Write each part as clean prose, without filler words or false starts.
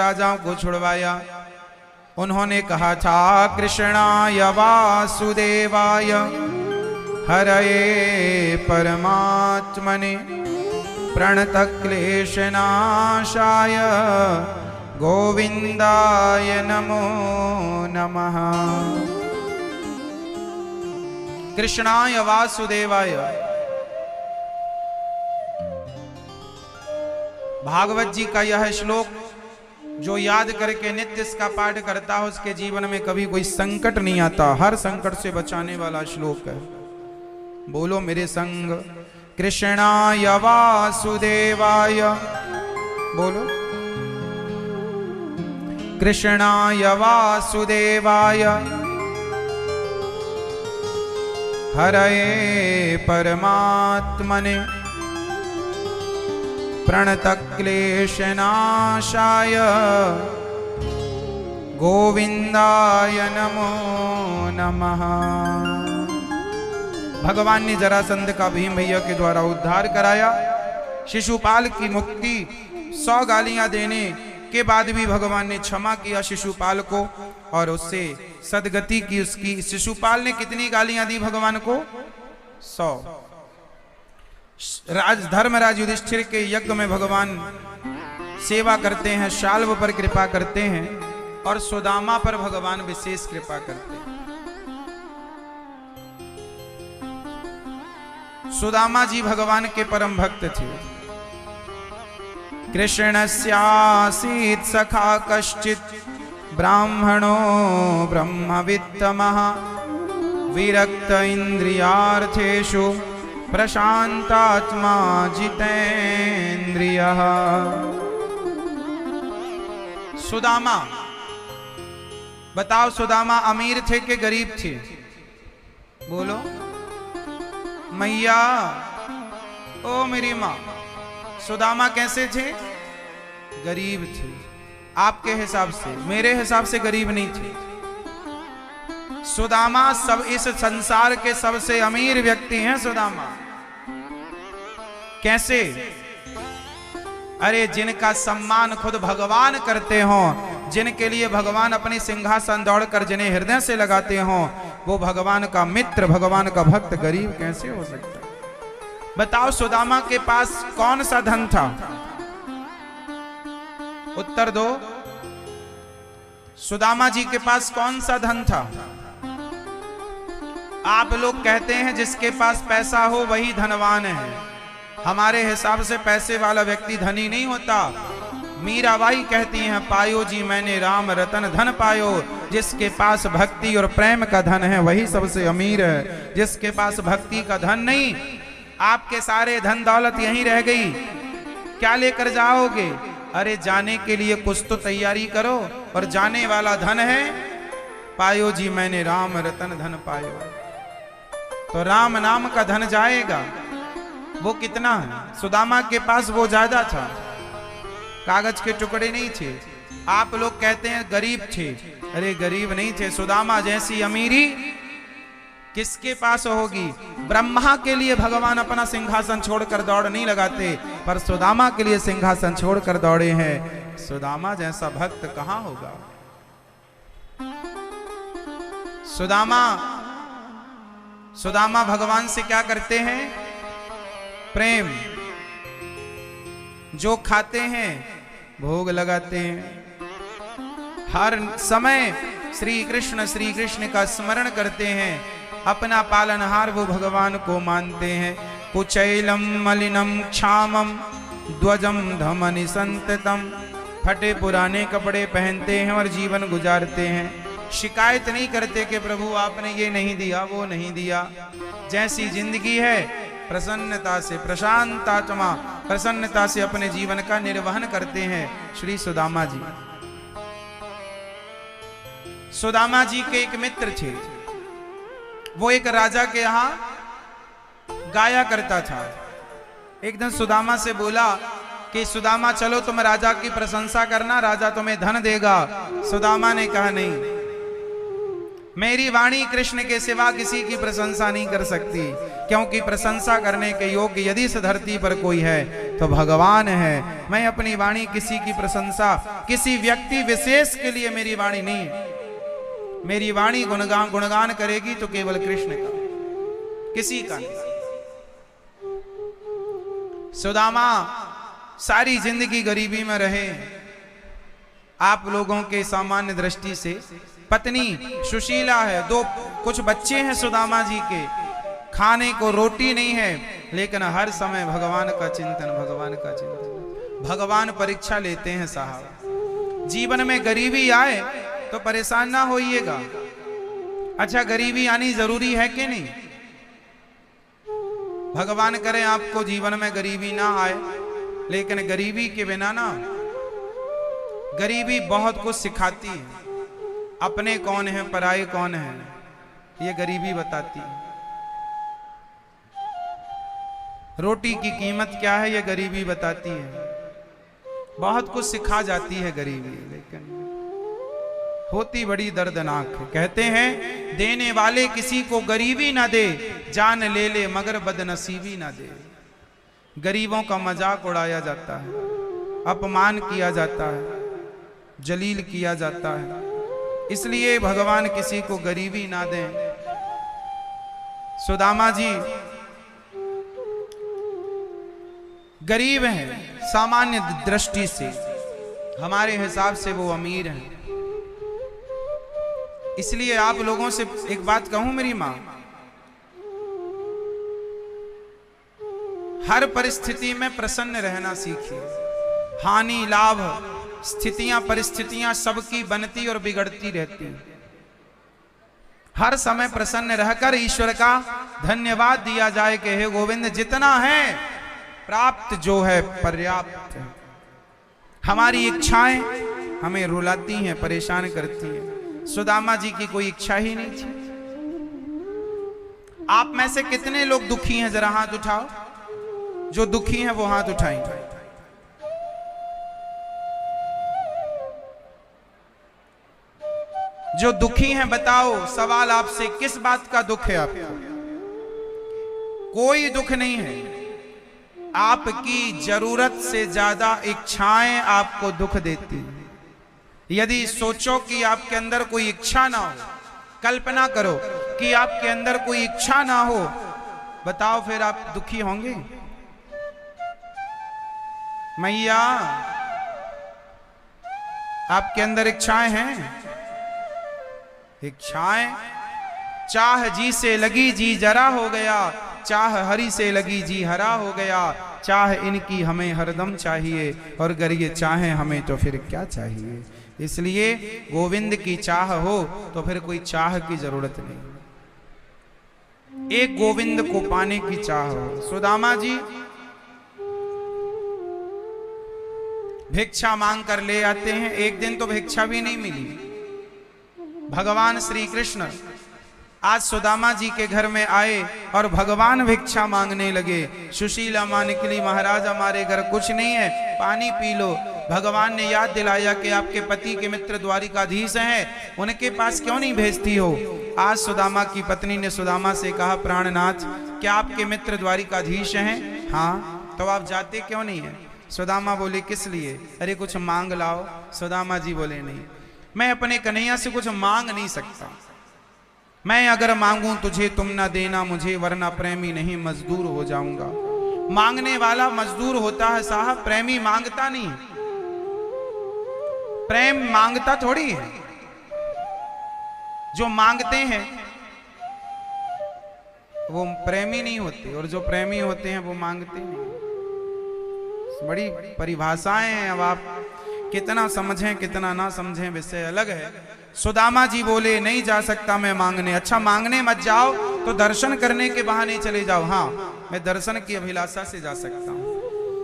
राजाओं को छुड़वाया। उन्होंने कहा था कृष्णाय वासुदेवाय हरये परमात्मने प्रणतक्लेशनाशाय गोविंदाय नमो नमः। कृष्णाय वासुदेवाय। भागवत जी का यह श्लोक जो याद करके नित्य इसका पाठ करता है उसके जीवन में कभी कोई संकट नहीं आता, हर संकट से बचाने वाला श्लोक है। बोलो मेरे संग, कृष्णाय वासुदेवाय। बोलो, कृष्णाय वासुदेवाय हरये परमात्मने प्रणतक्लेशनाशाय गोविंदाय नमो नमः। भगवान ने जरासंध का भीम भैया के द्वारा उद्धार कराया। शिशुपाल की मुक्ति 100 गालियां देने के बाद भी भगवान ने क्षमा किया शिशुपाल को और उससे सदगति की उसकी। शिशुपाल ने कितनी गालियां दी भगवान को? 100। धर्मराज युधिष्ठिर के यज्ञ में भगवान सेवा करते हैं, शाल्व पर कृपा करते हैं और सुदामा पर भगवान विशेष कृपा करते हैं। सुदामा जी भगवान के परम भक्त थे। कृष्णस्यासीत् सखा कश्चित् ब्राह्मणो ब्रह्मवित्तमः विरक्त इंद्रियार्थेषु प्रशांतात्मा जितेन्द्रियः। सुदामा, बताओ सुदामा अमीर थे कि गरीब थे? बोलो मैया, ओ मेरी मां, सुदामा कैसे थे? गरीब थे। आपके हिसाब से, मेरे हिसाब से गरीब नहीं थे। सुदामा सब इस संसार के सबसे अमीर व्यक्ति हैं। सुदामा कैसे? अरे जिनका सम्मान खुद भगवान करते हो, जिनके लिए भगवान अपनी सिंहासन दौड़कर जिन्हें हृदय से लगाते हो, वो भगवान का मित्र, भगवान का भक्त गरीब कैसे हो सकता है? बताओ सुदामा के पास कौन सा धन था? उत्तर दो। सुदामा जी के पास कौन सा धन था? आप लोग कहते हैं जिसके पास पैसा हो वही धनवान है। हमारे हिसाब से पैसे वाला व्यक्ति धनी नहीं होता। मीराबाई कहती हैं, पायो जी मैंने राम रतन धन पायो। जिसके पास भक्ति और प्रेम का धन है वही सबसे अमीर है। जिसके पास भक्ति का धन नहीं, आपके सारे धन दौलत यहीं रह गई, क्या लेकर जाओगे? अरे जाने के लिए कुछ तो तैयारी करो। और जाने वाला धन है, पायो जी मैंने राम रतन धन पायो। तो राम नाम का धन जाएगा, वो कितना है? सुदामा के पास वो ज्यादा था, कागज के टुकड़े नहीं थे। आप लोग कहते हैं गरीब थे, अरे गरीब नहीं थे। सुदामा जैसी अमीरी किसके पास होगी? ब्रह्मा के लिए भगवान अपना सिंहासन छोड़कर दौड़ नहीं लगाते, पर सुदामा के लिए सिंहासन छोड़कर दौड़े हैं। सुदामा जैसा भक्त कहां होगा? सुदामा भगवान से क्या करते हैं? प्रेम। जो खाते हैं भोग लगाते हैं। हर समय श्री कृष्ण का स्मरण करते हैं। अपना पालनहार वो भगवान को मानते हैं। कुचैलम मलिनम क्षामम ध्वजम धमनि संततम। फटे पुराने कपड़े पहनते हैं और जीवन गुजारते हैं। शिकायत नहीं करते कि प्रभु आपने ये नहीं दिया, वो नहीं दिया। जैसी जिंदगी है प्रसन्नता से, प्रशांतात्मा प्रसन्नता से अपने जीवन का निर्वहन करते हैं श्री सुदामा जी। सुदामा जी के एक मित्र थे, वो एक राजा के यहां गाया करता था। एक दिन सुदामा से बोला कि सुदामा चलो तुम राजा की प्रशंसा करना, राजा तुम्हें धन देगा। सुदामा ने कहा नहीं, मेरी वाणी कृष्ण के सिवा किसी की प्रशंसा नहीं कर सकती, क्योंकि प्रशंसा करने के योग्य यदि इस धरती पर कोई है तो भगवान है। मैं अपनी वाणी किसी की प्रशंसा, किसी व्यक्ति विशेष के लिए मेरी वाणी नहीं है। मेरी वाणी गुणगान करेगी तो केवल कृष्ण का, किसी का नहीं। सुदामा सारी जिंदगी गरीबी में रहे। आप लोगों के सामान्य दृष्टि से पत्नी सुशीला है, कुछ बच्चे हैं सुदामा जी के, खाने को रोटी नहीं है, लेकिन हर समय भगवान का चिंतन, भगवान का चिंतन। भगवान परीक्षा लेते हैं साहब। जीवन में गरीबी आए तो परेशान ना होइएगा। अच्छा, गरीबी आनी जरूरी है कि नहीं? भगवान करे आपको जीवन में गरीबी ना आए, लेकिन गरीबी के बिना ना, गरीबी बहुत कुछ सिखाती है। अपने कौन है, पराये कौन है, ये गरीबी बताती है। रोटी की कीमत क्या है, ये गरीबी बताती है। बहुत कुछ सिखा जाती है गरीबी, लेकिन होती बड़ी दर्दनाक है। कहते हैं देने वाले किसी को गरीबी ना दे, जान ले ले मगर बदनसीबी ना दे। गरीबों का मजाक उड़ाया जाता है, अपमान किया जाता है, जलील किया जाता है। इसलिए भगवान किसी को गरीबी ना दें। सुदामा जी गरीब हैं सामान्य दृष्टि से, हमारे हिसाब से वो अमीर हैं। इसलिए आप लोगों से एक बात कहूं मेरी मां, हर परिस्थिति में प्रसन्न रहना सीखिए। हानि लाभ स्थितियां परिस्थितियां सबकी बनती और बिगड़ती रहती। हर समय प्रसन्न रहकर ईश्वर का धन्यवाद दिया जाए कि हे गोविंद, जितना है प्राप्त जो है पर्याप्त है। हमारी इच्छाएं हमें रुलाती हैं, परेशान करती हैं। सुदामा जी की कोई इच्छा ही नहीं थी। आप में से कितने लोग दुखी हैं? जरा हाथ उठाओ। जो दुखी हैं वो हाथ उठाएंगे। जो दुखी हैं बताओ, सवाल आपसे, किस बात का दुख है आपको? कोई दुख नहीं है। आपकी जरूरत से ज्यादा इच्छाएं आपको दुख देती हैं। यदि सोचो कि आपके अंदर कोई इच्छा ना हो, कल्पना करो कि आपके अंदर कोई इच्छा ना हो, बताओ फिर आप दुखी होंगे? मैया, आपके अंदर इच्छाएं हैं? इच्छाएं, चाह जी से लगी जी जरा हो गया, चाह हरि से लगी जी हरा हो गया। चाह इनकी हमें हरदम चाहिए, और अगर ये चाहें हमें तो फिर क्या चाहिए। इसलिए गोविंद की चाह हो तो फिर कोई चाह की जरूरत नहीं। एक गोविंद को पाने की चाह हो। सुदामा जी भिक्षा मांग कर ले आते हैं। एक दिन तो भिक्षा भी नहीं मिली। भगवान श्री कृष्ण आज सुदामा जी के घर में आए और भगवान भिक्षा मांगने लगे। सुशीला मां निकली, महाराज हमारे घर कुछ नहीं है, पानी पी लो। भगवान ने याद दिलाया कि आपके पति के मित्र द्वारिकाधीश हैं, उनके पास क्यों नहीं भेजती हो। आज सुदामा की पत्नी ने सुदामा से कहा, प्राणनाथ क्या आपके मित्र द्वारिकाधीश हैं? हाँ। तो आप जाते क्यों नहीं है? सुदामा बोले, किस लिए? अरे कुछ मांग लाओ। सुदामा जी बोले, नहीं, मैं अपने कन्हैया से कुछ मांग नहीं सकता। मैं अगर मांगूं तुझे तुम ना देना मुझे, वरना प्रेमी नहीं मजदूर हो जाऊंगा। मांगने वाला मजदूर होता है साहब, प्रेमी मांगता नहीं। प्रेम मांगता थोड़ी है। जो मांगते हैं वो प्रेमी नहीं होते, और जो प्रेमी होते हैं वो मांगते नहीं। बड़ी परिभाषाएं हैं, अब आप कितना समझें कितना ना समझें विषय अलग है। सुदामा जी बोले, नहीं जा सकता मैं मांगने। अच्छा, मांगने मत जाओ तो दर्शन करने के बहाने चले जाओ। हाँ, मैं दर्शन की अभिलाषा से जा सकता हूँ।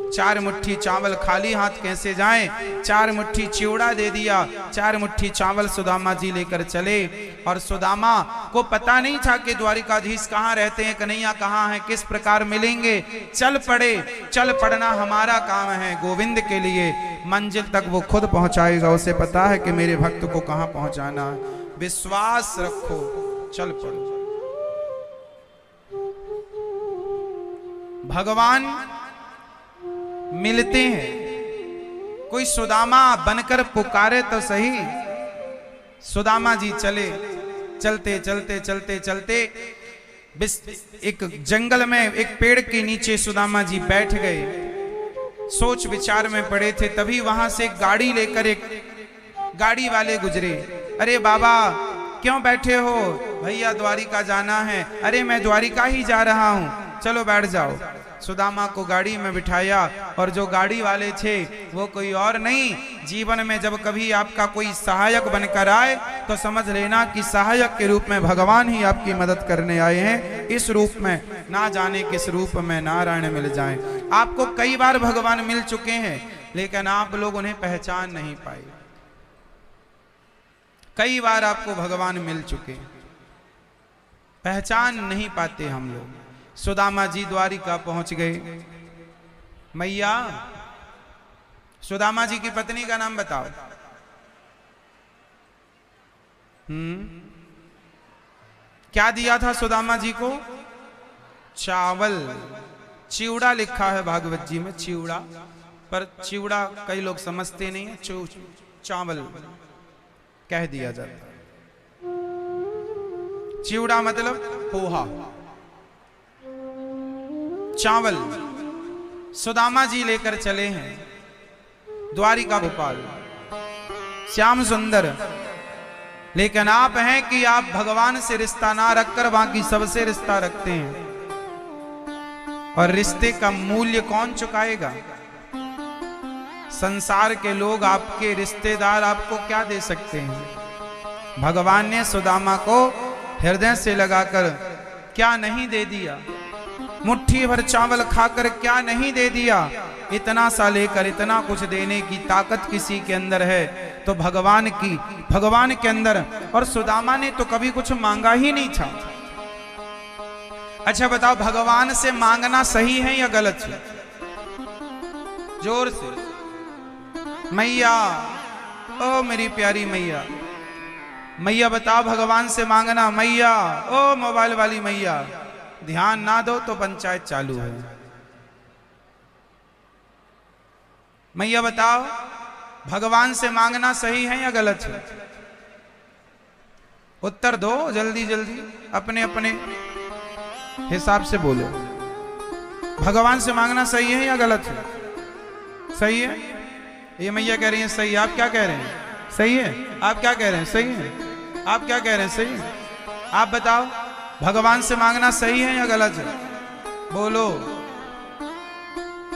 4 मुट्ठी चावल खाली हाथ कैसे जाएं? 4 मुट्ठी चिवड़ा दे दिया, 4 मुट्ठी चावल सुदामा जी लेकर चले। और सुदामा को पता नहीं था कि द्वारिकाधीश कहाँ रहते हैं, कन्हैया कहाँ है, किस प्रकार मिलेंगे। चल पड़े। चल पड़ना हमारा काम है, गोविंद के लिए मंजिल तक वो खुद पहुंचाएगा। उसे पता है कि मेरे भक्त को कहाँ पहुंचाना है। विश्वास रखो, चल पड़ो। भगवान मिलते हैं, कोई सुदामा बनकर पुकारे तो सही। सुदामा जी चले, चलते चलते चलते चलते एक जंगल में एक पेड़ के नीचे सुदामा जी बैठ गए, सोच विचार में पड़े थे। तभी वहां से एक गाड़ी लेकर एक गाड़ी वाले गुजरे। अरे बाबा क्यों बैठे हो? भैया द्वारिका जाना है। अरे मैं द्वारिका ही जा रहा हूं, चलो बैठ जाओ। सुदामा को गाड़ी में बिठाया और जो गाड़ी वाले थे वो कोई और नहीं, जीवन में जब कभी आपका कोई सहायक बनकर आए तो समझ लेना कि सहायक के रूप में भगवान ही आपकी मदद करने आए हैं। इस रूप में, ना जाने किस रूप में नारायण मिल जाएं। आपको कई बार भगवान मिल चुके हैं, लेकिन आप लोग उन्हें पहचान नहीं पाए। कई बार आपको भगवान मिल चुके, पहचान नहीं पाते हम लोग। सुदामा जी द्वारिका पहुंच गए। मैया, सुदामा जी की पत्नी का नाम बताओ। क्या दिया था सुदामा जी को? चावल, चिवड़ा लिखा है भागवत जी में, चिवड़ा, पर चिवड़ा कई लोग समझते नहीं है, चावल कह दिया जाता। चिवड़ा मतलब पोहा, चावल सुदामा जी लेकर चले हैं। द्वारिका गोपाल, श्याम सुंदर, लेकिन आप हैं कि आप भगवान से रिश्ता ना रखकर बाकी सबसे रिश्ता रखते हैं। और रिश्ते का मूल्य कौन चुकाएगा? संसार के लोग, आपके रिश्तेदार आपको क्या दे सकते हैं? भगवान ने सुदामा को हृदय से लगाकर क्या नहीं दे दिया? मुट्ठी भर चावल खाकर क्या नहीं दे दिया? इतना सा लेकर इतना कुछ देने की ताकत किसी के अंदर है तो भगवान की, भगवान के अंदर। और सुदामा ने तो कभी कुछ मांगा ही नहीं था। अच्छा बताओ, भगवान से मांगना सही है या गलत है? जोर से। मैया, ओ मेरी प्यारी मैया, मैया बताओ, भगवान से मांगना। मैया, ओ मोबाइल वाली मैया, ध्यान ना दो तो पंचायत चालू है। मैया बताओ, भगवान से मांगना सही है या गलत है? उत्तर दो जल्दी जल्दी, अपने अपने हिसाब से बोलो। भगवान से मांगना सही है या गलत है? सही है। ये मैया कह रही है सही। आप क्या कह रहे हैं? सही है। आप क्या कह रहे हैं? सही है। आप क्या कह रहे हैं? सही है। आप बताओ, भगवान से मांगना सही है या गलत है? बोलो।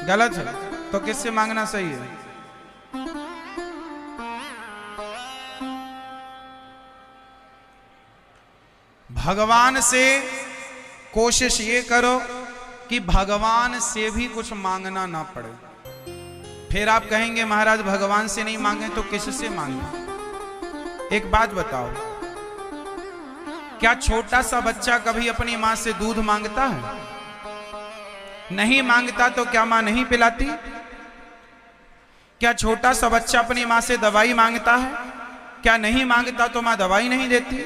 गलत है तो किससे मांगना सही है? भगवान से कोशिश ये करो कि भगवान से भी कुछ मांगना ना पड़े। फिर आप कहेंगे महाराज भगवान से नहीं मांगे तो किससे मांगे? एक बात बताओ, क्या छोटा सा बच्चा कभी अपनी मां से दूध मांगता है? नहीं मांगता तो क्या मां नहीं पिलाती? क्या छोटा सा बच्चा अपनी मां से दवाई मांगता है? क्या नहीं मांगता तो मां दवाई नहीं देती?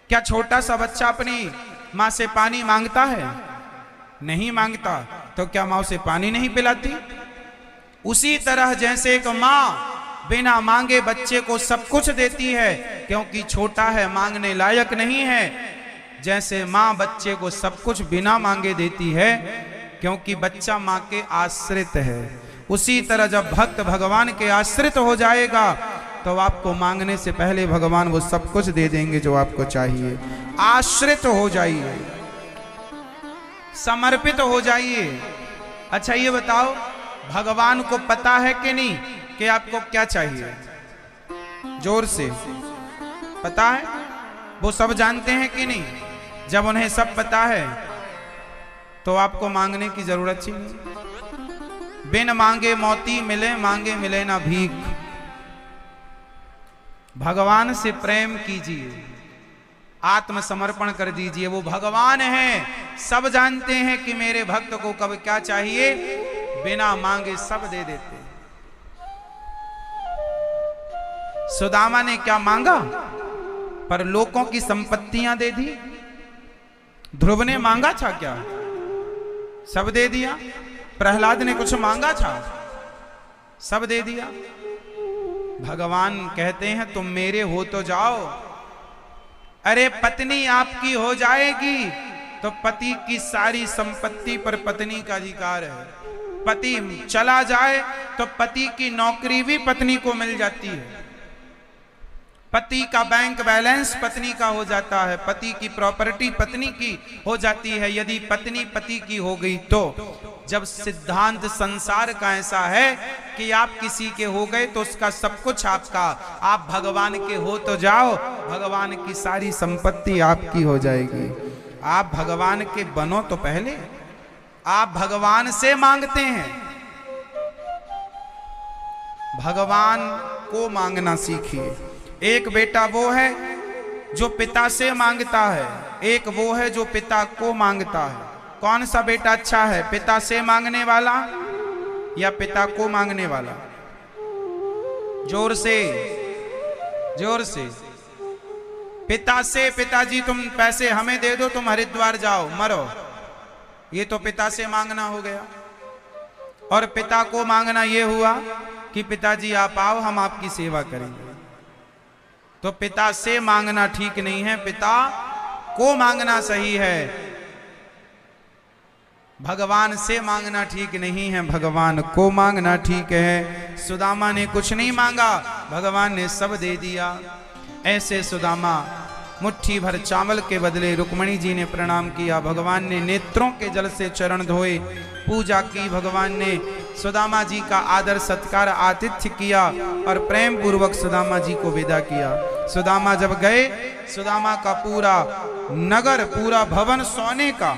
क्या छोटा सा बच्चा अपनी मां से पानी मांगता है? नहीं मांगता तो क्या मां उसे पानी नहीं पिलाती? उसी तरह जैसे एक मां बिना मांगे बच्चे को सब कुछ देती है क्योंकि छोटा है, मांगने लायक नहीं है, जैसे मां बच्चे को सब कुछ बिना मांगे देती है क्योंकि बच्चा मां के आश्रित है, उसी तरह जब भक्त भगवान के आश्रित हो जाएगा तो आपको मांगने से पहले भगवान वो सब कुछ दे देंगे जो आपको चाहिए। आश्रित हो जाइए, समर्पित हो जाइए। अच्छा ये बताओ, भगवान को पता है कि नहीं कि आपको क्या चाहिए? जोर से। पता है? वो सब जानते हैं कि नहीं? जब उन्हें सब पता है तो आपको मांगने की जरूरत ही नहीं। बिन मांगे मोती मिले, मांगे मिले ना भीख। भगवान से प्रेम कीजिए, आत्मसमर्पण कर दीजिए। वो भगवान हैं, सब जानते हैं कि मेरे भक्त को कब क्या चाहिए, बिना मांगे सब दे देते। सुदामा ने क्या मांगा? पर लोगों की संपत्तियां दे दी। ध्रुव ने मांगा था क्या? सब दे दिया। प्रहलाद ने कुछ मांगा था? सब दे दिया। भगवान कहते हैं तुम मेरे हो तो जाओ। अरे पत्नी आपकी हो जाएगी तो पति की सारी संपत्ति पर पत्नी का अधिकार है। पति चला जाए तो पति की नौकरी भी पत्नी को मिल जाती है। पति का बैंक बैलेंस पत्नी का हो जाता है। पति की प्रॉपर्टी पत्नी की हो जाती है। यदि पत्नी पति की हो गई तो जब सिद्धांत संसार का ऐसा है कि आप किसी के हो गए तो उसका सब कुछ आपका, आप भगवान के हो तो जाओ, भगवान की सारी संपत्ति आपकी हो जाएगी। आप भगवान के बनो तो पहले आप भगवान से मांगते हैं। भगवान को मांगना सीखिए। एक बेटा वो है जो पिता से मांगता है, एक वो है जो पिता को मांगता है। कौन सा बेटा अच्छा है, पिता से मांगने वाला या पिता को मांगने वाला? जोर से, जोर से। पिता से, पिताजी तुम पैसे हमें दे दो, तुम हरिद्वार जाओ मरो, ये तो पिता से मांगना हो गया। और पिता को मांगना ये हुआ कि पिताजी आप आओ, हम आपकी सेवा करेंगे। तो पिता से मांगना ठीक नहीं है, पिता को मांगना सही है। भगवान से मांगना ठीक नहीं है, भगवान को मांगना ठीक है। सुदामा ने कुछ नहीं मांगा, भगवान ने सब दे दिया। ऐसे सुदामा मुट्ठी भर चावल के बदले रुक्मणी जी ने प्रणाम किया। भगवान ने नेत्रों के जल से चरण धोए, पूजा की। भगवान ने सुदामा जी का आदर सत्कार आतिथ्य किया और प्रेम पूर्वक सुदामा जी को विदा किया। सुदामा जब गए, सुदामा का पूरा नगर, पूरा भवन सोने का,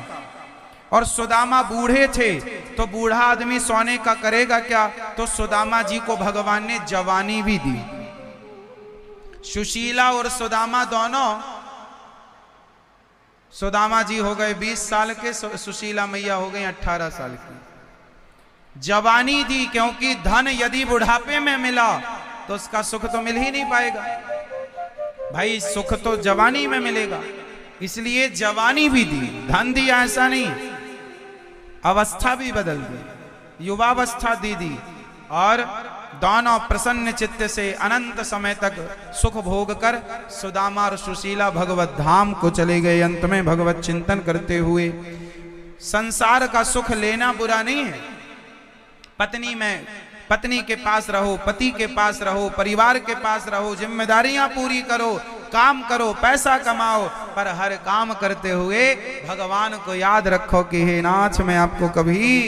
और सुदामा बूढ़े थे तो बूढ़ा आदमी सोने का करेगा क्या, तो सुदामा जी को भगवान ने जवानी भी दी। सुशीला और सुदामा दोनों, सुदामा जी हो गए 20 साल के, सुशीला मैया हो गई 18 साल की। जवानी दी, क्योंकि धन यदि बुढ़ापे में मिला तो उसका सुख तो मिल ही नहीं पाएगा भाई, सुख तो जवानी में मिलेगा। इसलिए जवानी भी दी, धन दिया ऐसा नहीं, अवस्था भी बदल दी, युवावस्था दे दी। और दोनों प्रसन्न चित्त से अनंत समय तक सुख भोग कर सुदामा और सुशीला भगवत धाम को चले गए। अंत में भगवत चिंतन करते हुए, संसार का सुख लेना बुरा नहीं है। पत्नी में, पत्नी के पास रहो, पति के पास रहो, परिवार के पास रहो, जिम्मेदारियां पूरी करो, काम करो, पैसा कमाओ, पर हर काम करते हुए भगवान को याद रखो कि हे नाथ मैं आपको कभी,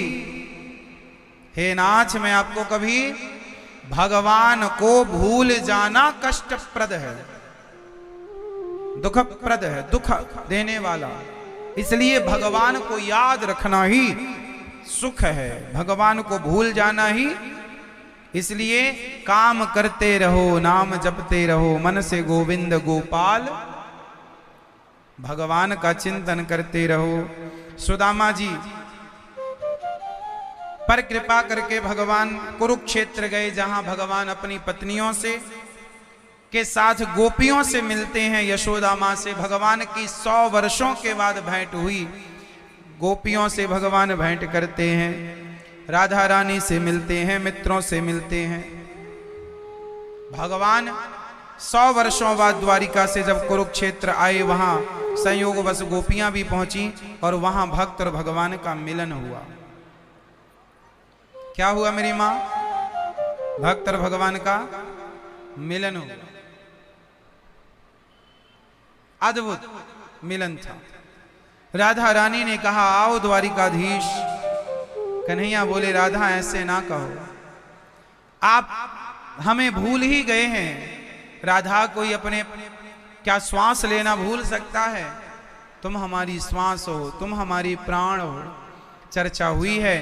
हे नाथ मैं आपको कभी, भगवान को भूल जाना कष्टप्रद है, दुखप्रद है, दुख देने वाला। इसलिए भगवान को याद रखना ही सुख है, भगवान को भूल जाना ही। इसलिए काम करते रहो, नाम जपते रहो, मन से गोविंद गोपाल, भगवान का चिंतन करते रहो। सुदामा जी पर कृपा करके भगवान कुरुक्षेत्र गए, जहां भगवान अपनी पत्नियों से के साथ गोपियों से मिलते हैं। यशोदा मां से भगवान की 100 वर्षों के बाद भेंट हुई। गोपियों से भगवान भेंट करते हैं, राधा रानी से मिलते हैं, मित्रों से मिलते हैं। भगवान 100 वर्षों बाद द्वारिका से जब कुरुक्षेत्र आए, वहां संयोगवश गोपियां भी पहुंची और वहां भक्त और भगवान का मिलन हुआ। क्या हुआ मेरी मां? भक्त और भगवान का मिलन हुआ। अद्भुत मिलन था। राधा रानी ने कहा आओ द्वारिकाधीश। कन्हैया बोले राधा ऐसे ना कहो, आप हमें भूल ही गए हैं। राधा कोई अपने क्या श्वास लेना भूल सकता है? तुम हमारी श्वास हो, तुम हमारी प्राण हो। चर्चा हुई है,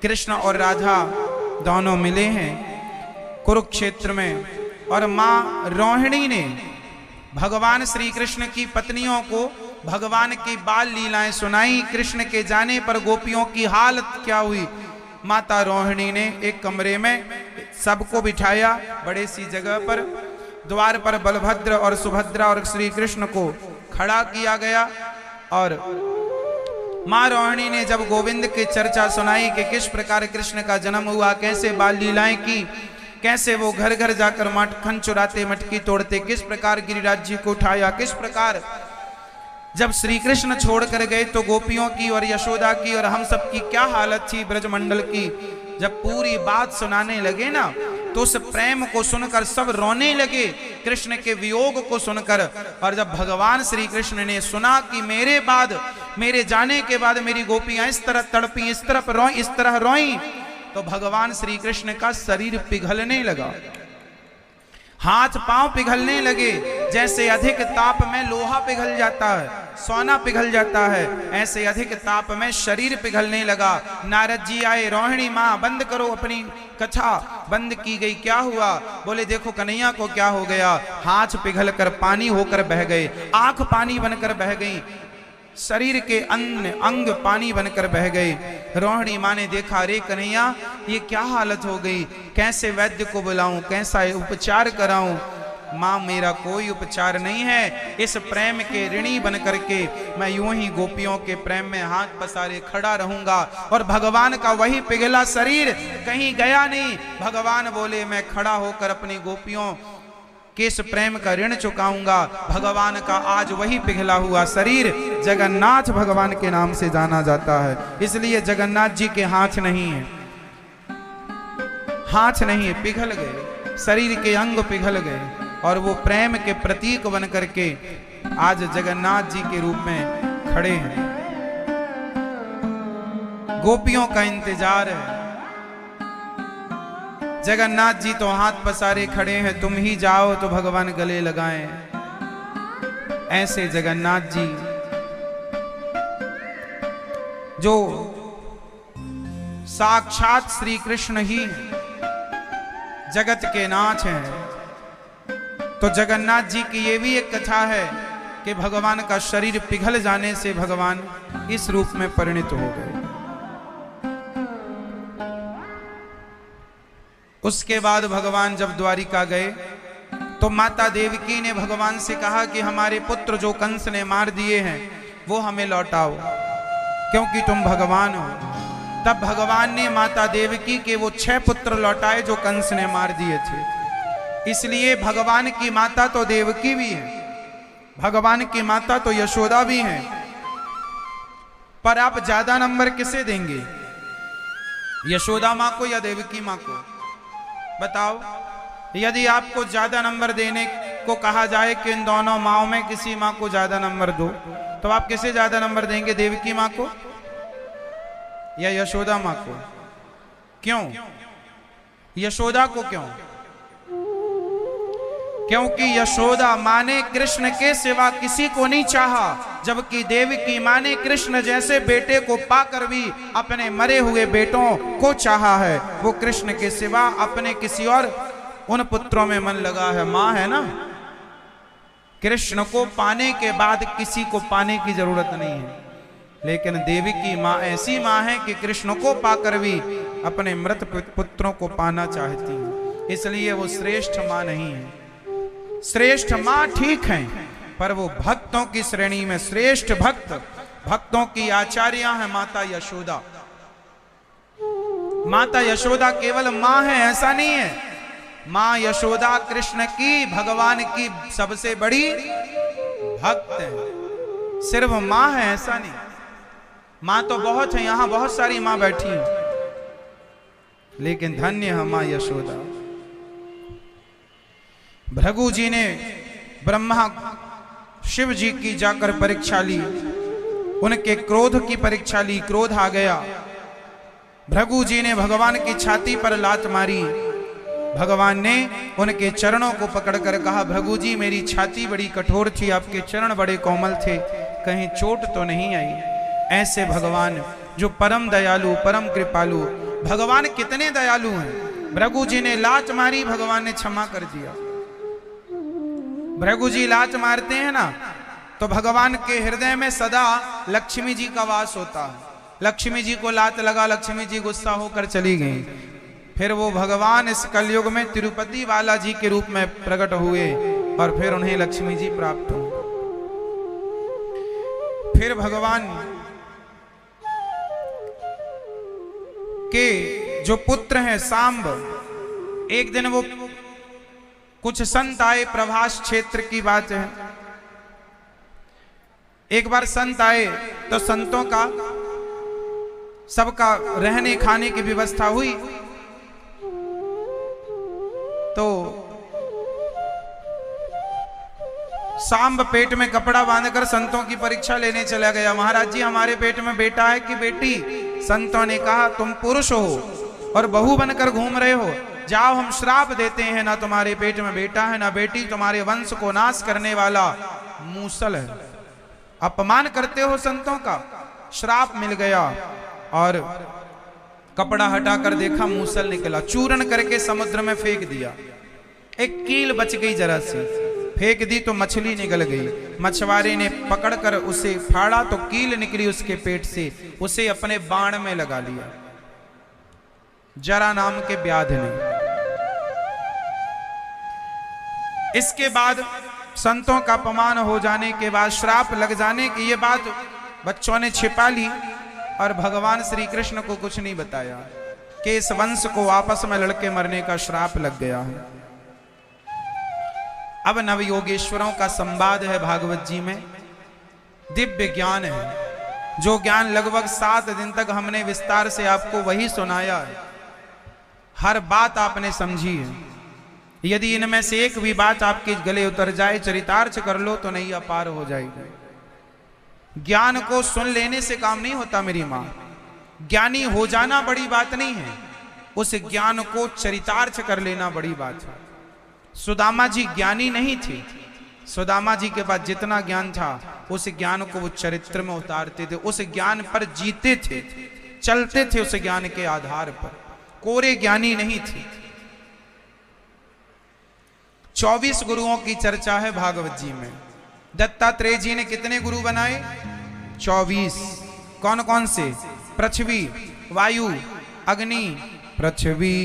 कृष्ण और राधा दोनों मिले हैं कुरुक्षेत्र में, और मां रोहिणी ने भगवान श्री कृष्ण की पत्नियों को भगवान की बाल लीलाएं सुनाई। कृष्ण के जाने पर गोपियों की हालत क्या हुई। माता रोहिणी ने एक कमरे में सबको बिठाया, बड़े सी जगह पर, द्वार पर बलभद्र और सुभद्रा और श्री कृष्ण को खड़ा किया गया। और माँ रोहिणी ने जब गोविंद की चर्चा सुनाई कि किस प्रकार कृष्ण का जन्म हुआ, कैसे बाल लीलाएं की, कैसे वो घर घर जाकर मटखन चुराते, मटकी तोड़ते, किस प्रकार गिरिराज जी को उठाया, किस प्रकार जब श्री कृष्ण छोड़ कर गए तो गोपियों की और यशोदा की और हम सब की क्या हालत थी ब्रजमंडल की। जब पूरी बात सुनाने लगे ना तो उस प्रेम को सुनकर सब रोने लगे, कृष्ण के वियोग को सुनकर। और जब भगवान श्री कृष्ण ने सुना कि मेरे बाद, मेरे जाने के बाद मेरी गोपियां इस तरह तड़पी, इस तरह रोई, तो भगवान श्री कृष्ण का शरीर पिघलने लगा, हाथ पांव पिघलने लगे। जैसे अधिक ताप में लोहा पिघल जाता है, सोना पिघल जाता है, ऐसे अधिक ताप में शरीर पिघलने लगा। नारद जी आए, रोहिणी माँ बंद करो अपनी कथा। बंद की गई, क्या हुआ? बोले देखो कन्हैया को क्या हो गया। हाथ पिघल कर पानी होकर बह गए, आंख पानी बनकर बह गई, शरीर के अन्य अंग पानी बनकर बह गए। रोहिणी माँ ने देखा, अरे कन्हैया ये क्या हालत हो गई, कैसे वैद्य को बुलाऊं, कैसा उपचार कराऊं। माँ मेरा कोई उपचार नहीं है, इस प्रेम के ऋणी बन करके मैं यूं ही गोपियों के प्रेम में हाथ पसारे खड़ा रहूंगा और भगवान का वही पिघला शरीर कहीं गया नहीं। भगवान बोले मैं खड़ा होकर अपनी गोपियों के इस प्रेम का ऋण चुकाऊंगा। भगवान का आज वही पिघला हुआ शरीर जगन्नाथ भगवान के नाम से जाना जाता है, इसलिए जगन्नाथ जी के हाथ नहीं है, हाथ नहीं है, पिघल गए, शरीर के अंग पिघल गए और वो प्रेम के प्रतीक बन करके आज जगन्नाथ जी के रूप में खड़े हैं। गोपियों का इंतजार है, जगन्नाथ जी तो हाथ पसारे खड़े हैं, तुम ही जाओ तो भगवान गले लगाएं। ऐसे जगन्नाथ जी जो साक्षात श्री कृष्ण ही जगत के नाथ हैं, तो जगन्नाथ जी की ये भी एक कथा है कि भगवान का शरीर पिघल जाने से भगवान इस रूप में परिणित हो गए। उसके बाद भगवान जब द्वारिका गए तो माता देवकी ने भगवान से कहा कि हमारे पुत्र जो कंस ने मार दिए हैं वो हमें लौटाओ, क्योंकि तुम भगवान हो। तब भगवान ने माता देवकी के वो 6 पुत्र लौटाए जो कंस ने मार दिए थे। इसलिए भगवान की माता तो देवकी भी है, भगवान की माता तो यशोदा भी है, पर आप ज्यादा नंबर किसे देंगे, यशोदा माँ को या देवकी माँ को? बताओ। यदि आपको ज्यादा नंबर देने को कहा जाए कि इन दोनों माँओं में किसी माँ को ज्यादा नंबर दो, तो आप किसे ज्यादा नंबर देंगे, देवकी माँ को या यशोदा माँ को? क्यों यशोदा को? क्यों? क्योंकि यशोदा माँ ने कृष्ण के सिवा किसी को नहीं चाहा, जबकि देवकी माँ ने कृष्ण जैसे बेटे को पाकर भी अपने मरे हुए बेटों को चाहा है। वो कृष्ण के सिवा अपने किसी और उन पुत्रों में मन लगा है। माँ है ना, कृष्ण को पाने के बाद किसी को पाने की जरूरत नहीं है, लेकिन देवकी माँ ऐसी माँ है कि कृष्ण को पाकर भी अपने मृत पुत्रों को पाना चाहती है, इसलिए वो श्रेष्ठ माँ नहीं है। श्रेष्ठ माँ ठीक है, पर वो भक्तों की श्रेणी में श्रेष्ठ भक्त, भक्तों की आचार्या है माता यशोदा। माता यशोदा केवल माँ है ऐसा नहीं है, माँ यशोदा कृष्ण की, भगवान की सबसे बड़ी भक्त है। सिर्फ माँ है ऐसा नहीं, माँ तो बहुत है, यहां बहुत सारी माँ बैठी हैं, लेकिन धन्य है माँ यशोदा। भृगु जी ने ब्रह्मा शिव जी की जाकर परीक्षा ली, उनके क्रोध की परीक्षा ली, क्रोध आ गया। भृगु जी ने भगवान की छाती पर लात मारी, भगवान ने उनके चरणों को पकड़कर कहा, भृगु जी मेरी छाती बड़ी कठोर थी, आपके चरण बड़े कोमल थे, कहीं चोट तो नहीं आई। ऐसे भगवान जो परम दयालु, परम कृपालु, भगवान कितने दयालु हैं। भृगु जी ने लात मारी, भगवान ने क्षमा कर दिया। भृगु जी लात मारते हैं ना, तो भगवान के हृदय में सदा लक्ष्मी जी का वास होता है। लक्ष्मी जी को लात लगा, लक्ष्मी जी गुस्सा होकर चली गई। फिर वो भगवान इस कलयुग में तिरुपति बालाजी के रूप में प्रकट हुए और फिर उन्हें लक्ष्मी जी प्राप्त हुई। फिर भगवान के जो पुत्र हैं सांब, एक दिन वो कुछ संत आए, प्रभास क्षेत्र की बात है। एक बार संत आए तो संतों का सबका रहने खाने की व्यवस्था हुई। तो सांब पेट में कपड़ा बांधकर संतों की परीक्षा लेने चला गया। महाराज जी, हमारे पेट में बेटा है कि बेटी? संतों ने कहा, तुम पुरुष हो और बहू बनकर घूम रहे हो, जाओ हम श्राप देते हैं, ना तुम्हारे पेट में बेटा है ना बेटी, तुम्हारे वंश को नाश करने वाला मूसल है। अपमान करते हो संतों का। श्राप मिल गया और कपड़ा हटाकर देखा, मूसल निकला, चूर्ण करके समुद्र में फेंक दिया। एक कील बच गई, जरा सी फेंक दी तो मछली निकल गई। मछुआरे ने पकड़कर उसे फाड़ा तो कील निकली उसके पेट से, उसे अपने बाण में लगा लिया। जरा नाम के व्याध ने। इसके बाद संतों का अपमान हो जाने के बाद, श्राप लग जाने की ये बात बच्चों ने छिपा ली और भगवान श्री कृष्ण को कुछ नहीं बताया कि इस वंश को आपस में लड़के मरने का श्राप लग गया है। अब नव योगेश्वरों का संवाद है भागवत जी में, दिव्य ज्ञान है, जो ज्ञान लगभग 7 दिन तक हमने विस्तार से आपको वही सुनाया है। हर बात आपने समझी है। यदि इनमें से एक भी बात आपके गले उतर जाए, चरितार्थ कर लो तो नहीं अपार हो जाएगी। ज्ञान को सुन लेने से काम नहीं होता मेरी मां। ज्ञानी हो जाना बड़ी बात नहीं है, उस ज्ञान को चरितार्थ कर लेना बड़ी बात है। सुदामा जी ज्ञानी नहीं थे। सुदामा जी के पास जितना ज्ञान था उस ज्ञान को वो चरित्र में उतारते थे, उस ज्ञान पर जीते थे, चलते थे उस ज्ञान के आधार पर। कोरे ज्ञानी नहीं थे। 24 गुरुओं की चर्चा है भागवत जी में। दत्तात्रेय जी ने कितने गुरु बनाए? 24। कौन कौन से? पृथ्वी, वायु, अग्नि, पृथ्वी,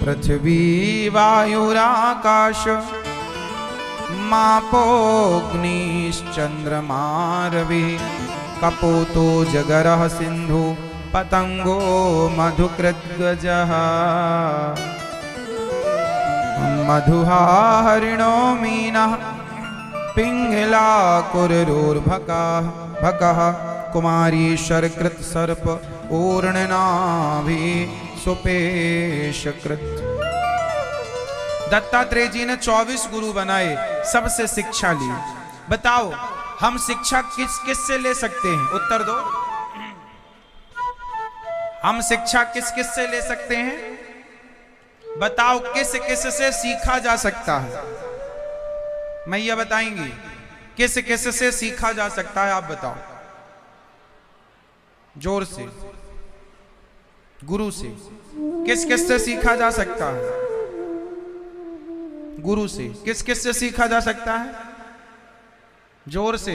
पृथ्वी वायुराकाश मापोऽग्निश्चन्द्रमा रविः कपोतो जगरः सिन्धु पतंगो मधुकृद्गजः मधुहा हरिणो मीनः पिंगला कुरुर्भकः भकः कुमारी शर्कृत सर्प ऊर्णनाभि सुपेशकृत। दत्तात्रेय जी ने 24 गुरु बनाए, सबसे शिक्षा ली। बताओ हम शिक्षा किस किस से ले सकते हैं? उत्तर दो। हम शिक्षा किस किस से ले सकते हैं? बताओ किस किस से सीखा जा सकता है? मैया बताएंगी किस किस से सीखा जा सकता है। आप बताओ जोर से। गुरु से। किस किस से सीखा जा सकता है? गुरु से। किस किस से सीखा जा सकता है? जोर से।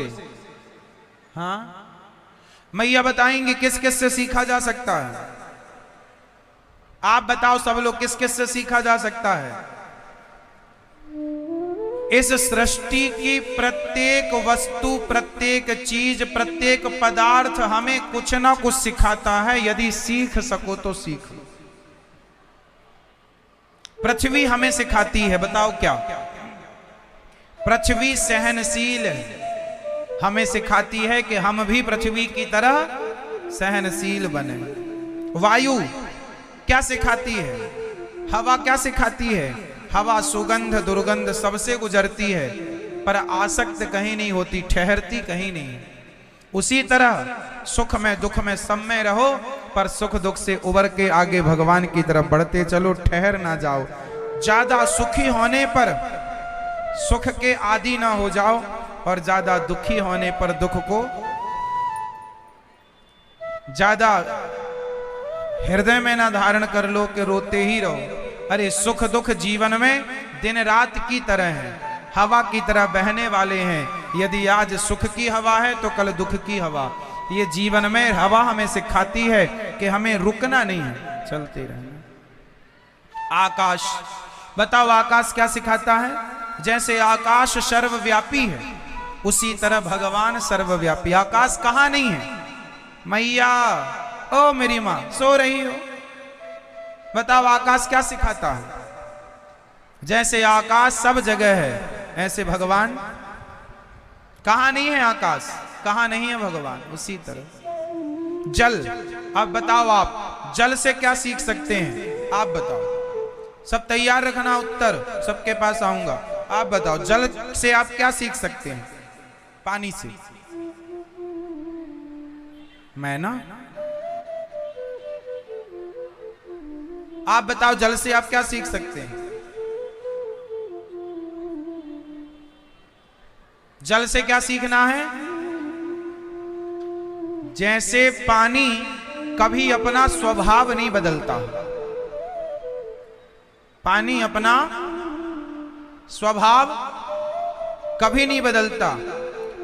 हाँ, मैया बताएंगे किस किस से सीखा जा सकता है। आप बताओ सब लोग किस किस से सीखा जा सकता है? इस सृष्टि की प्रत्येक वस्तु, प्रत्येक चीज, प्रत्येक पदार्थ हमें कुछ ना कुछ सिखाता है। यदि सीख सको तो सीखो। पृथ्वी हमें सिखाती है, बताओ क्या? पृथ्वी सहनशील है, हमें सिखाती है कि हम भी पृथ्वी की तरह सहनशील बने। वायु क्या सिखाती है? हवा क्या सिखाती है? हवा सुगंध दुर्गंध सबसे गुजरती है, पर आसक्त कहीं नहीं होती, ठहरती कहीं नहीं। उसी तरह सुख में दुख में सब में रहो, पर सुख दुख से उबर के आगे भगवान की तरफ बढ़ते चलो, ठहर ना जाओ। ज्यादा सुखी होने पर सुख के आदी ना हो जाओ, और ज्यादा दुखी होने पर दुख को ज्यादा हृदय में ना धारण कर लो कि रोते ही रहो। अरे सुख दुख जीवन में दिन रात की तरह है। हवा की तरह बहने वाले हैं। यदि आज सुख की हवा है तो कल दुख की हवा। ये जीवन में हवा हमें सिखाती है कि हमें रुकना नहीं है, चलते रहना। आकाश, बताओ आकाश क्या सिखाता है? जैसे आकाश सर्वव्यापी है, उसी तरह भगवान सर्वव्यापी। आकाश कहां नहीं है? मैया, ओ मेरी मां सो रही हो, बताओ आकाश क्या सिखाता है? जैसे आकाश सब जगह है, ऐसे भगवान कहां नहीं है? आकाश कहां नहीं है? भगवान उसी तरह। जल, अब बताओ आप जल से क्या सीख सकते हैं? आप बताओ, सब तैयार रखना उत्तर, सबके पास आऊंगा। आप बताओ जल से आप क्या सीख सकते हैं? पानी से। मैं ना, आप बताओ जल से आप क्या सीख सकते हैं? जल से क्या सीखना है? जैसे पानी कभी अपना स्वभाव नहीं बदलता, पानी अपना स्वभाव कभी नहीं बदलता।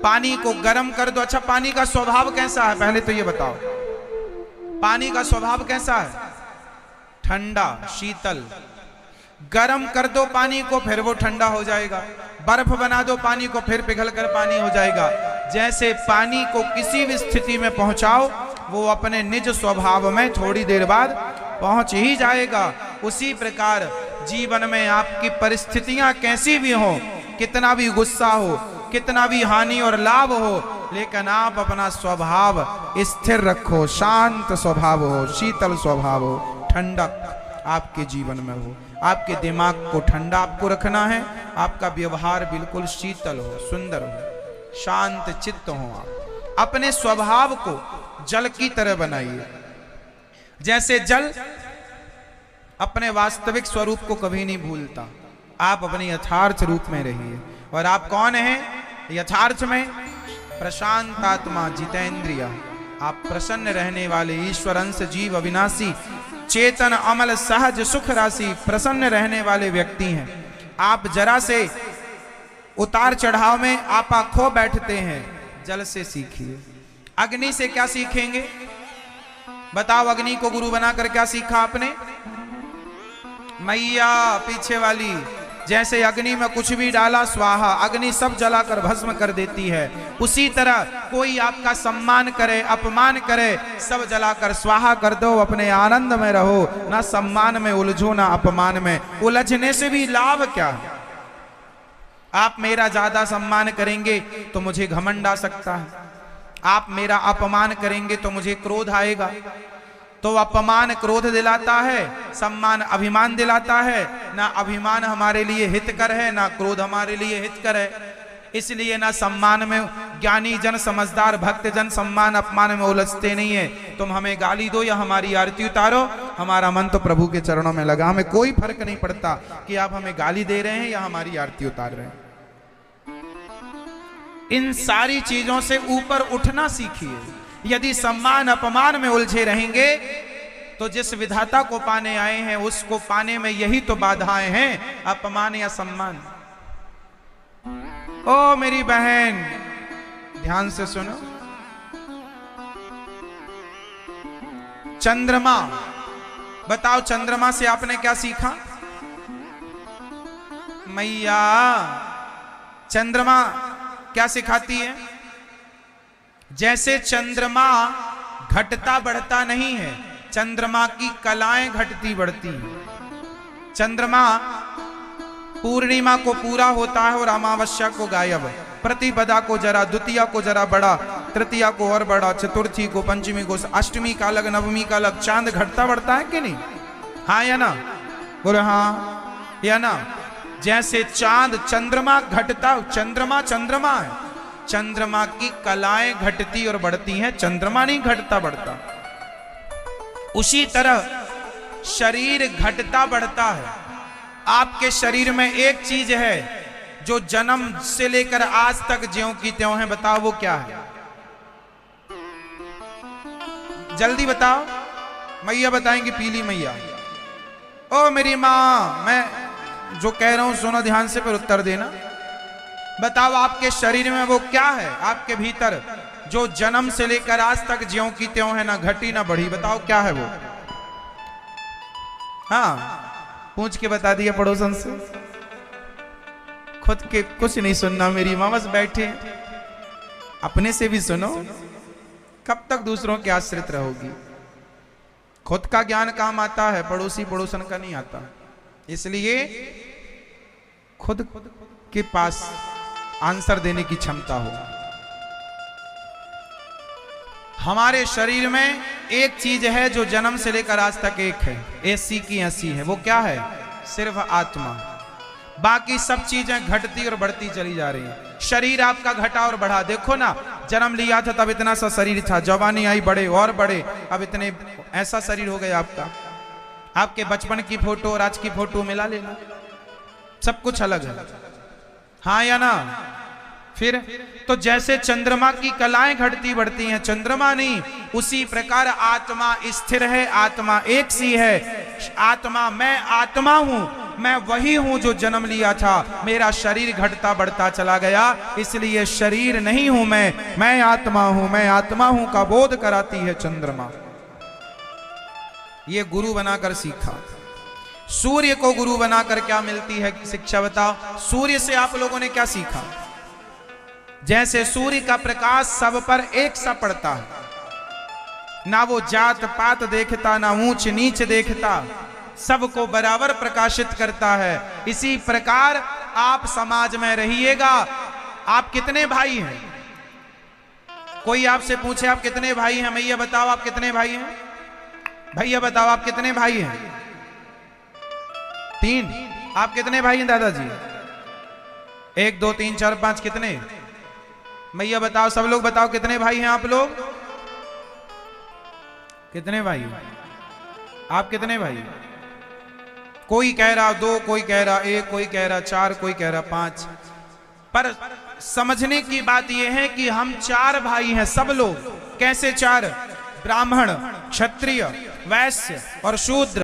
पानी को गर्म कर दो, अच्छा पानी का स्वभाव कैसा है पहले तो ये बताओ, पानी का स्वभाव कैसा है? ठंडा, शीतल। गर्म कर दो पानी को, फिर वो ठंडा हो जाएगा। बर्फ बना दो पानी को, फिर पिघल कर पानी हो जाएगा। जैसे पानी को किसी भी स्थिति में पहुंचाओ, वो अपने निज स्वभाव में थोड़ी देर बाद पहुंच ही जाएगा। उसी प्रकार जीवन में आपकी परिस्थितियां कैसी भी हो, कितना भी गुस्सा हो, कितना भी हानि और लाभ हो, लेकिन आप अपना स्वभाव स्थिर रखो, शांत स्वभाव हो, शीतल स्वभाव हो, ठंडक आपके जीवन में हो। आपके दिमाग को ठंडा आपको रखना है, आपका व्यवहार बिल्कुल शीतल हो, सुंदर हो, शांत चित्त हो। आप अपने स्वभाव को जल की तरह बनाइए। जैसे जल अपने वास्तविक स्वरूप को कभी नहीं भूलता, आप अपने यथार्थ रूप में रहिए। और आप कौन हैं यथार्थ में? प्रशांत आत्मा, जितेंद्रिय। आप प्रसन्न रहने वाले, ईश्वर अंश, जीव अविनाशी, चेतन, अमल, सहज, सुख राशि, प्रसन्न रहने वाले व्यक्ति हैं। आप जरा से उतार चढ़ाव में आपा खो बैठते हैं, जल से सीखिए। अग्नि से क्या सीखेंगे? बताओ, अग्नि को गुरु बनाकर क्या सीखा आपने? मैया पीछे वाली, जैसे अग्नि में कुछ भी डाला स्वाहा, अग्नि सब जलाकर भस्म कर देती है। उसी तरह कोई आपका सम्मान करे, अपमान करे, सब जलाकर स्वाहा कर दो, अपने आनंद में रहो, ना सम्मान में उलझो ना अपमान में। उलझने से भी लाभ क्या है? आप मेरा ज्यादा सम्मान करेंगे तो मुझे घमंड आ सकता है, आप मेरा अपमान करेंगे तो मुझे क्रोध आएगा। तो अपमान क्रोध दिलाता है, सम्मान अभिमान दिलाता है। ना अभिमान हमारे लिए हितकर है, ना क्रोध हमारे लिए हितकर है। इसलिए ना सम्मान में ज्ञानी जन, समझदार भक्त जन सम्मान अपमान में उलझते नहीं है। तुम हमें गाली दो या हमारी आरती उतारो, हमारा मन तो प्रभु के चरणों में लगा, हमें कोई फर्क नहीं पड़ता कि आप हमें गाली दे रहे हैं या हमारी आरती उतार रहे हैं। इन सारी चीजों से ऊपर उठना सीखिए। यदि सम्मान अपमान में उलझे रहेंगे तो जिस विधाता को पाने आए हैं उसको पाने में यही तो बाधाएं हैं, अपमान या सम्मान। ओ मेरी बहन, ध्यान से सुनो। चंद्रमा, बताओ चंद्रमा से आपने क्या सीखा? मैया, चंद्रमा क्या सिखाती है? जैसे चंद्रमा घटता बढ़ता नहीं है, चंद्रमा की कलाएं घटती बढ़ती हैं। चंद्रमा पूर्णिमा को पूरा होता है और अमावस्या को गायब, प्रतिपदा को जरा, द्वितीया को जरा बड़ा, तृतीया को और बड़ा, चतुर्थी को, पंचमी को, अष्टमी का अलग, नवमी का अलग। चांद घटता बढ़ता है कि नहीं? हाँ या ना? बोलो हाँ या ना? जैसे चांद, चंद्रमा घटता, चंद्रमा चंद्रमा है, चंद्रमा की कलाएं घटती और बढ़ती हैं, चंद्रमा नहीं घटता बढ़ता। उसी तरह शरीर घटता बढ़ता है। आपके शरीर में एक चीज है जो जन्म से लेकर आज तक ज्यों की त्यों है, बताओ वो क्या है? जल्दी बताओ। मैया बताएंगी, पीली मैया। ओ मेरी मां, मैं जो कह रहा हूं सुनो ध्यान से, फिर उत्तर देना। बताओ आपके शरीर में वो क्या है, आपके भीतर जो जन्म से लेकर आज तक ज्यों की त्यों है, ना घटी ना बढ़ी, बताओ क्या है वो? हाँ, पूछ के बता दिया पड़ोसन से, खुद के कुछ नहीं सुनना, मेरी माँ बस बैठे, अपने से भी सुनो। कब तक दूसरों के आश्रित रहोगी? खुद का ज्ञान काम आता है, पड़ोसी पड़ोसन का नहीं आता। इसलिए खुद के पास आंसर देने की क्षमता हो। हमारे शरीर में एक चीज है जो जन्म से लेकर आज तक एक है, ऐसी की ऐसी है। वो क्या है? सिर्फ आत्मा। बाकी सब चीजें घटती और बढ़ती चली जा रही हैं। शरीर आपका घटा और बढ़ा। देखो ना, जन्म लिया था तब इतना सा शरीर था, जवानी आई बड़े और बड़े, अब इतने ऐसा शरीर हो गया आपका। आपके बचपन की फोटो और आज की फोटो मिला लेना, सब कुछ अलग है। हाँ या ना? फिर तो जैसे चंद्रमा की कलाएं घटती बढ़ती हैं, चंद्रमा नहीं, उसी प्रकार आत्मा स्थिर है, आत्मा एक सी है। आत्मा, मैं आत्मा हूं, मैं वही हूं जो जन्म लिया था। मेरा शरीर घटता बढ़ता चला गया, इसलिए शरीर नहीं हूं मैं आत्मा हूं, मैं आत्मा हूं का बोध कराती है चंद्रमा। ये गुरु बनाकर सीखा। सूर्य को गुरु बनाकर क्या मिलती है शिक्षा, बताओ? सूर्य से आप लोगों ने क्या सीखा? जैसे सूर्य का प्रकाश सब पर एक सा पड़ता है, ना वो जात पात देखता, ना ऊंच नीच देखता, सबको बराबर प्रकाशित करता है। इसी प्रकार आप समाज में रहिएगा। आप कितने भाई हैं? कोई आपसे पूछे आप कितने भाई हैं, भैया बताओ आप कितने भाई हैं? भैया बताओ आप कितने भाई हैं? 3। आप कितने भाई हैं दादाजी? 1 2 3 4 5 कितने? भैया बताओ, सब लोग बताओ कितने भाई हैं आप लोग? कितने भाई? आप कितने भाई? कोई कह रहा 2, कोई कह रहा 1, कोई कह रहा 4, कोई कह रहा 5। पर समझने की बात यह है कि हम 4 भाई हैं सब लोग। कैसे 4? ब्राह्मण, क्षत्रिय, वैश्य और शूद्र।